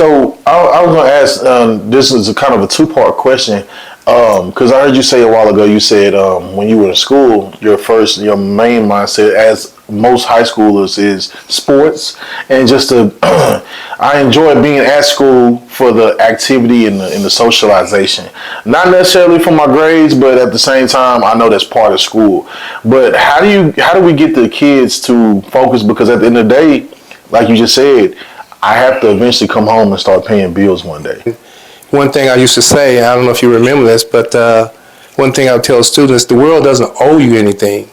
So I was going to ask. This is a kind of a two-part question because I heard you say a while ago. You said when you were in school, your main mindset, as most high schoolers, is sports and just to. I enjoy being at school for the activity and the socialization, not necessarily for my grades, but at the same time, I know that's part of school. But how do we get the kids to focus? Because at the end of the day, like you just said, I have to eventually come home and start paying bills one day. One thing I used to say, I don't know if you remember this, but one thing I would tell students, the world doesn't owe you anything.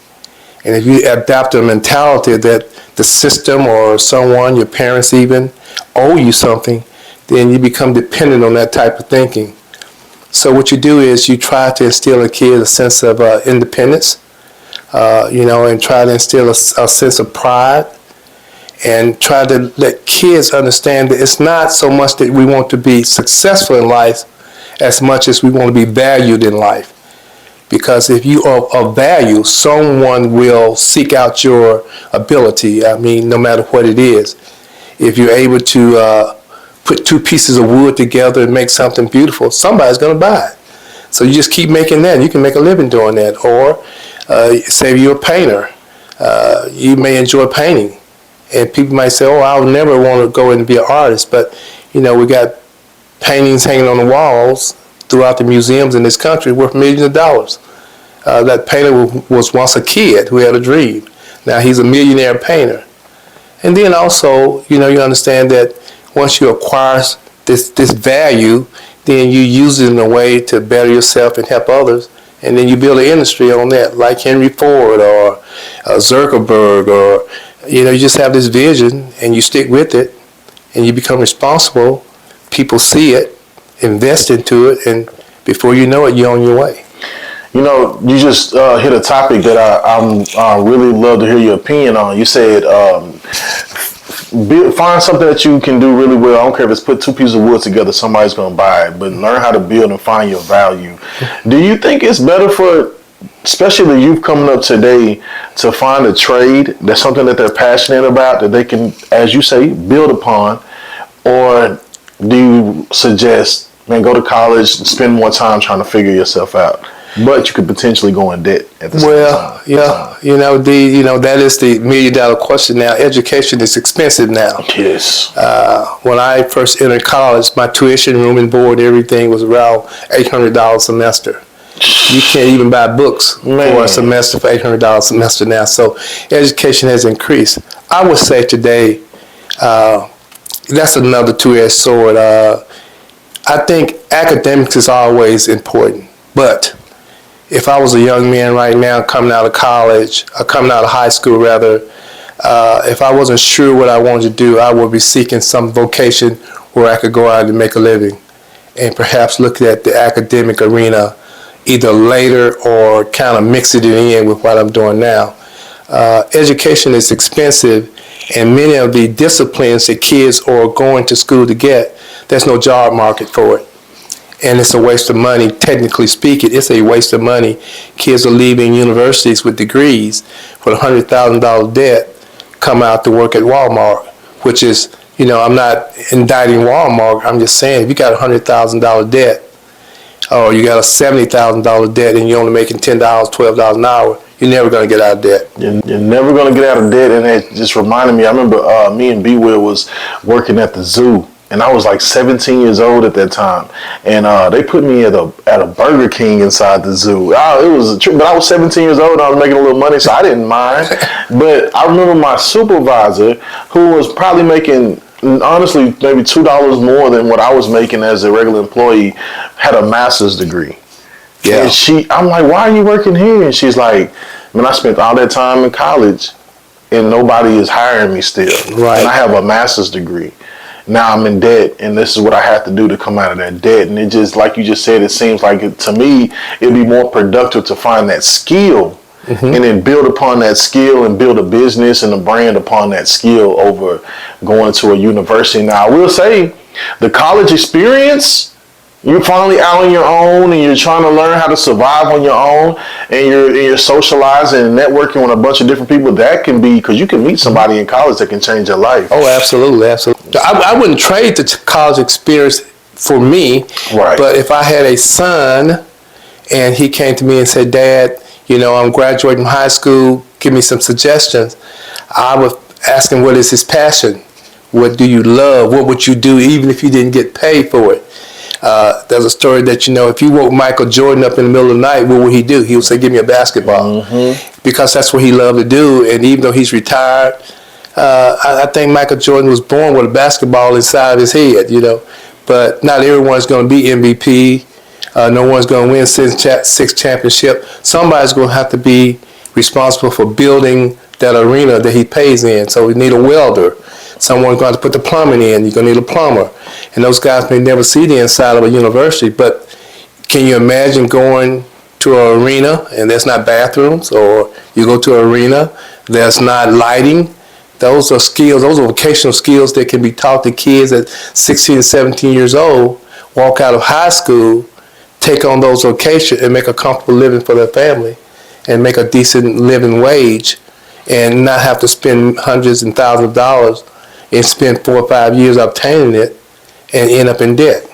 And if you adapt a mentality that the system or someone, your parents even, owe you something, then you become dependent on that type of thinking. So what you do is you try to instill in kids a sense of independence, and try to instill a sense of pride, and try to let kids understand that it's not so much that we want to be successful in life as much as we want to be valued in life. Because if you are of value, someone will seek out your ability, no matter what it is. If you're able to put two pieces of wood together and make something beautiful, somebody's going to buy it. So you just keep making that, and you can make a living doing that. Or say you're a painter, you may enjoy painting. And people might say, oh, I'll never want to go and be an artist. But, we got paintings hanging on the walls throughout the museums in this country worth millions of dollars. That painter was once a kid who had a dream. Now he's a millionaire painter. And then also, you understand that once you acquire this value, then you use it in a way to better yourself and help others. And then you build an industry on that, like Henry Ford or Zuckerberg, or you just have this vision and you stick with it and you become responsible. People see it, invest into it, and before you know it, you're on your way. You just hit a topic that I really love to hear your opinion on. You said find something that you can do really well. I don't care if it's put two pieces of wood together, somebody's going to buy it, but learn how to build and find your value. Do you think it's better for, especially the youth coming up today, to find a trade that's something that they're passionate about, that they can, as you say, build upon? Or do you suggest, go to college and spend more time trying to figure yourself out, but you could potentially go in debt at the same time? That is the $1 million question now. Education is expensive now. Yes. When I first entered college, my tuition, room and board, everything was around $800 a semester. You can't even buy books for a semester for $800 a semester now. So education has increased. I would say today, that's another two-edged sword. I think academics is always important. But if I was a young man right now coming out of college, or coming out of high school rather, if I wasn't sure what I wanted to do, I would be seeking some vocation where I could go out and make a living, and perhaps look at the academic arena either later or kind of mix it in with what I'm doing now. Education is expensive, and many of the disciplines that kids are going to school to get, there's no job market for it. And it's a waste of money, technically speaking. It's a waste of money. Kids are leaving universities with degrees with $100,000 debt, come out to work at Walmart, which is, I'm not indicting Walmart. I'm just saying, if you got $100,000 debt, or you got a $70,000 debt and you're only making $10, $12 an hour, you're never going to get out of debt. You're never going to get out of debt. And it just reminded me, I remember me and B-Will was working at the zoo, and I was like 17 years old at that time. And they put me at a Burger King inside the zoo. It was a trip, but I was 17 years old and I was making a little money, so I didn't mind. But I remember my supervisor, who was probably making, honestly, maybe $2 more than what I was making as a regular employee, had a master's degree. Yeah. And I'm like, why are you working here? And she's like, man, I spent all that time in college and nobody is hiring me still. Right. And I have a master's degree. Now I'm in debt, and this is what I have to do to come out of that debt. And it just, like you just said, it seems like to me, it'd be more productive to find that skill, and then build upon that skill and build a business and a brand upon that skill over going to a university. Now, I will say the college experience You're finally out on your own, and you're trying to learn how to survive on your own, and you're socializing and networking with a bunch of different people. That can be, because you can meet somebody in college that can change your life. Oh, absolutely, absolutely. I wouldn't trade the college experience for me, Right. but if I had a son and he came to me and said, "Dad, I'm graduating from high school, give me some suggestions," I would ask him, what is his passion? What do you love? What would you do even if you didn't get paid for it? There's a story that, if you woke Michael Jordan up in the middle of the night, what would he do? He would say, "Give me a basketball." Because that's what he loved to do. And even though he's retired, I think Michael Jordan was born with a basketball inside of his head, But not everyone's going to be MVP. No one's going to win six championships. Somebody's going to have to be responsible for building that arena that he plays in. So we need a welder. Someone's going to put the plumbing in. You're going to need a plumber. And those guys may never see the inside of a university, but can you imagine going to an arena and there's not bathrooms, or you go to an arena, there's not lighting? Those are skills, those are vocational skills that can be taught to kids at 16, 17 years old, walk out of high school, take on those vocations and make a comfortable living for their family and make a decent living wage and not have to spend hundreds and thousands of dollars and spend 4 or 5 years obtaining it and end up in debt.